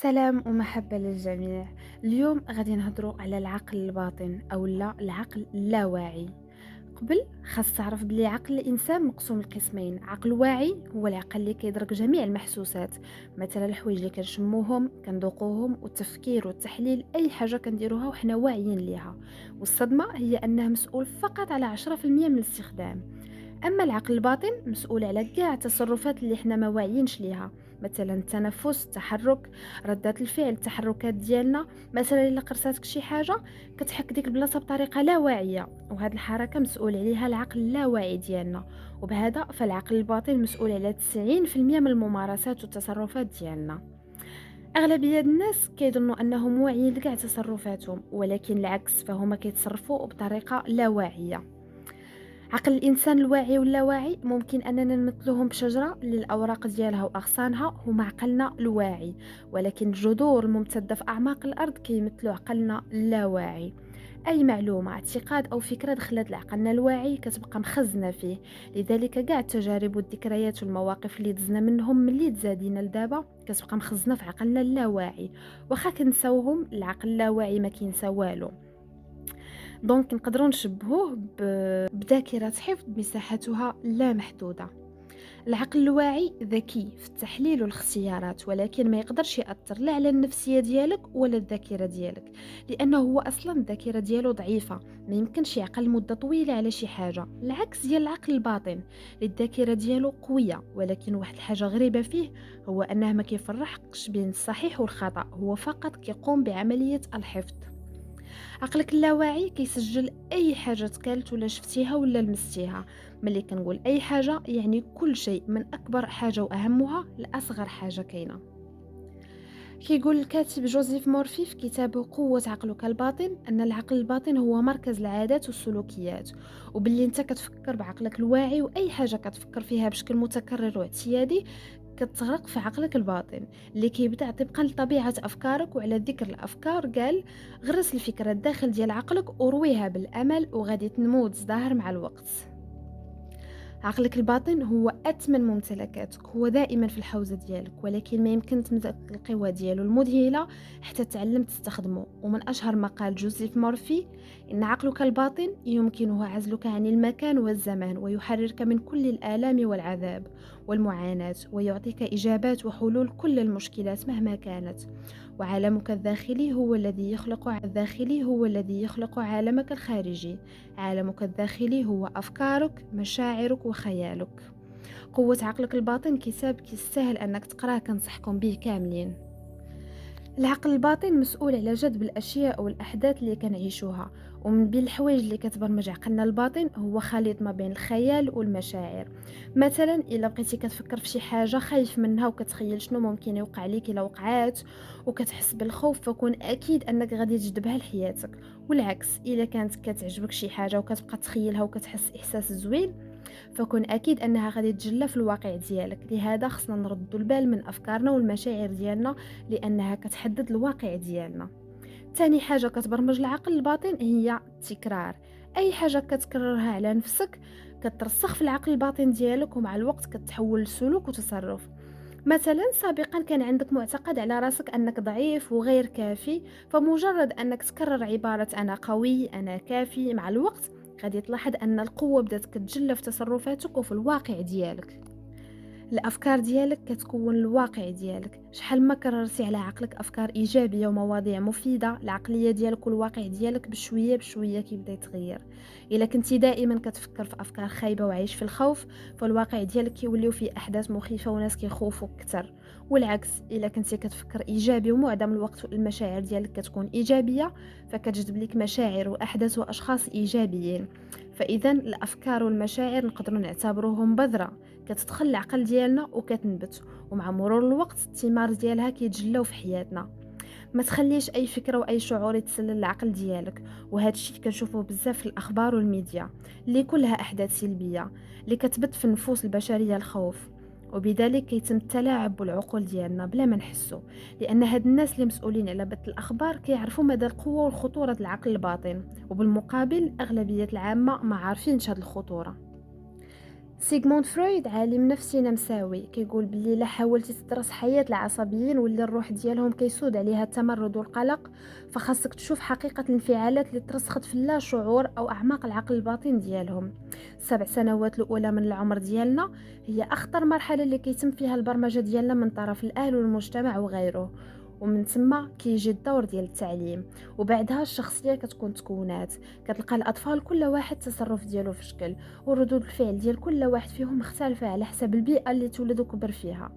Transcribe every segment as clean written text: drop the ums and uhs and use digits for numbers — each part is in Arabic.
سلام ومحبة للجميع. اليوم غادي نهضروا على العقل الباطن أو لا العقل اللاواعي. قبل خاص تعرف بلي عقل الإنسان مقسوم لقسمين: عقل واعي هو العقل اللي كيدرك جميع المحسوسات، مثلا الحوايج اللي كنشموهم كنذوقوهم، والتفكير والتحليل أي حاجة كنديروها وحنا واعيين ليها، والصدمة هي أنه مسؤول فقط على 10% من الاستخدام. أما العقل الباطن مسؤول على كاع التصرفات اللي حنا ما واعيينش ليها، مثلا التنفس، التحرك، ردات الفعل، التحركات ديالنا. مثلا الا قرصاتك شي حاجه كتحك ديك البلاصه بطريقه لا واعيه، وهاد الحركه مسؤول عليها العقل اللاواعي ديالنا. وبهذا فالعقل الباطن مسؤول على 90% من الممارسات والتصرفات ديالنا. اغلبيه الناس كيظنوا انهم واعيين لكاع تصرفاتهم، ولكن العكس، فهما كيتصرفوا بطريقه لا واعيه. عقل الإنسان الواعي واللاواعي ممكن أننا نمثلهم بشجرة اللي الأوراق ديالها وأغصانها هما عقلنا الواعي، ولكن الجذور الممتدة في أعماق الأرض كيمثلوا عقلنا اللاواعي. أي معلومة، اعتقاد أو فكرة دخلت لعقلنا الواعي كتبقى مخزنة فيه. لذلك كاع التجارب والذكريات والمواقف اللي دزنا منهم ملي تزادينا لدابا كتبقى مخزنة في عقلنا اللاواعي، واخا كنساوهم العقل اللاواعي ما كينسى والو. دونك نقدروا نشبهوه بذاكرة حفظ مساحتها لا محدودة. العقل الواعي ذكي في التحليل والاختيارات، ولكن ما يقدرش يأثر لا على النفسية ديالك ولا الذاكرة ديالك، لأنه هو أصلا الذاكرة ديالو ضعيفة، ما يمكنش يعقل مدة طويلة على شي حاجة. العكس ديال العقل الباطن اللي الذاكرة ديالو قوية، ولكن واحد الحاجة غريبة فيه هو أنه ما كيفرقش بين الصحيح والخطأ، هو فقط كيقوم بعملية الحفظ. عقلك اللاواعي كيسجل اي حاجه تقالت ولا شفتيها ولا لمستيها. ملي كنقول اي حاجه يعني كل شيء، من اكبر حاجه واهمها لاصغر حاجه كاينه. كيقول الكاتب جوزيف مورفي في كتابه قوة عقلك الباطن أن العقل الباطن هو مركز العادات والسلوكيات، وباللي انت كتفكر بعقلك الواعي، وأي حاجة كتفكر فيها بشكل متكرر واعتيادي كتغرق في عقلك الباطن اللي كيبدأ طبقا لطبيعة أفكارك. وعلى ذكر الأفكار قال: غرس الفكرة الداخل ديال عقلك ورويها بالأمل، وغادي تنمو وتزدهر مع الوقت. عقلك الباطن هو أثمن ممتلكاتك، هو دائما في الحوزة ديالك، ولكن ما يمكن تملك القوة ديالو المذهلة حتى تعلم تستخدمه. ومن أشهر مقال جوزيف مورفي: إن عقلك الباطن يمكنه عزلك عن المكان والزمان، ويحررك من كل الآلام والعذاب والمعاناة، ويعطيك إجابات وحلول كل المشكلات مهما كانت. وعالمك الداخلي هو الذي يخلق عالمك الخارجي. عالمك الداخلي هو أفكارك، مشاعرك وخيالك. قوة عقلك الباطن كتاب كيستاهل أنك تقراه، كنصحكم به كاملين. العقل الباطن مسؤول على جذب الأشياء والأحداث اللي كنعيشوها، ومن بين الحوايج اللي كتبرمج عقلنا الباطن هو خليط ما بين الخيال والمشاعر. مثلا إلا بقيتي كتفكر في شي حاجة خايف منها وكتخيل شنو ممكن يوقع ليك إلا وقعات، وكتحس بالخوف، فكون أكيد أنك غادي تجذبها لحياتك. والعكس، إلا كانت كتعجبك شي حاجة وكتبقى تخيلها وكتحس إحساس زوين، فكون أكيد أنها غادي تجلى في الواقع ديالك. لهذا خصنا نردوا البال من أفكارنا والمشاعر ديالنا، لأنها كتحدد الواقع ديالنا. تاني حاجة كتبرمج العقل الباطن هي التكرار. أي حاجة كتكررها على نفسك كترسخ في العقل الباطن ديالك، ومع الوقت كتحول لسلوك وتصرف. مثلا سابقا كان عندك معتقد على راسك أنك ضعيف وغير كافي، فمجرد أنك تكرر عبارة أنا قوي، أنا كافي، مع الوقت غادي تلاحظ أن القوة بدات كتجلى في تصرفاتك وفي الواقع ديالك. الافكار ديالك كتكون الواقع ديالك. شحال ما كررتي على عقلك افكار ايجابيه ومواضيع مفيده، العقليه ديالك والواقع ديالك بشويه بشويه كيبدا يتغير. الا كنتي دائما كتفكر في افكار خايبه وعايش في الخوف، فالواقع ديالك كيوليو فيه احداث مخيفه وناس كيخوفوك اكثر. والعكس، الا كنتي كتفكر ايجابي ومعظم الوقت المشاعر ديالك كتكون ايجابيه، فكتجذب لك مشاعر واحداث واشخاص ايجابيين. فاذا الافكار والمشاعر نقدروا نعتبروهم بذره كتدخل العقل ديالنا وكتنبت، ومع مرور الوقت الثمار ديالها كيتجلاو في حياتنا. ما تخليش اي فكره واي شعور يتسلل العقل ديالك. وهذا الشيء كنشوفوه بزاف في الاخبار والميديا اللي كلها احداث سلبيه اللي كتبث في النفوس البشريه الخوف، وبذلك كيتم التلاعب بالعقول ديالنا بلا ما نحسو. لان هاد الناس اللي مسؤولين على بث الاخبار كيعرفوا مدى القوه والخطوره العقل الباطن، وبالمقابل اغلبيه العامه ما عارفينش هاد الخطوره. سيغموند فرويد عالم نفسي نمساوي كيقول بلي لا حاولتي تدرس حياة العصبيين واللي الروح ديالهم كيسود عليها التمرد والقلق، فخاصك تشوف حقيقة الانفعالات اللي ترسخت في اللا شعور أو أعماق العقل الباطن ديالهم. 7 سنوات الأولى من العمر ديالنا هي أخطر مرحلة اللي كيتم فيها البرمجة ديالنا من طرف الأهل والمجتمع وغيره، ومن ثم كيجي الدور ديال التعليم، وبعدها الشخصية كتكون تكونات. كتلقى الأطفال كل واحد التصرف ديالو في شكل، وردود الفعل ديال كل واحد فيهم مختلفة على حسب البيئة اللي تولد وكبر فيها.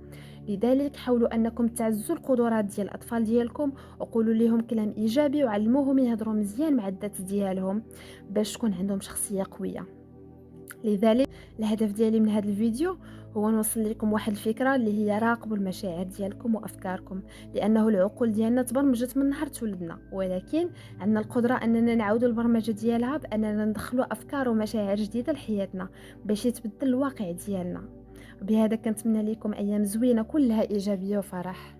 لذلك حاولوا أنكم تعزوا القدرات ديال الأطفال ديالكم، وقولوا لهم كلام إيجابي وعلموهم يهضروا مزيان مع الذات ديالهم باش تكون عندهم شخصية قوية. لذلك الهدف ديالي من هذا الفيديو هو نوصل لكم واحد الفكرة اللي هي راقبوا المشاعر ديالكم وأفكاركم، لأنه العقول ديالنا تبرمجت من نهار تولدنا، ولكن عندنا القدرة أننا نعودوا البرمجة ديالها بأننا ندخلوا أفكار ومشاعر جديدة لحياتنا باش يتبدل الواقع ديالنا. بهذا كنتمنى لكم أيام زوينة كلها إيجابية وفرح.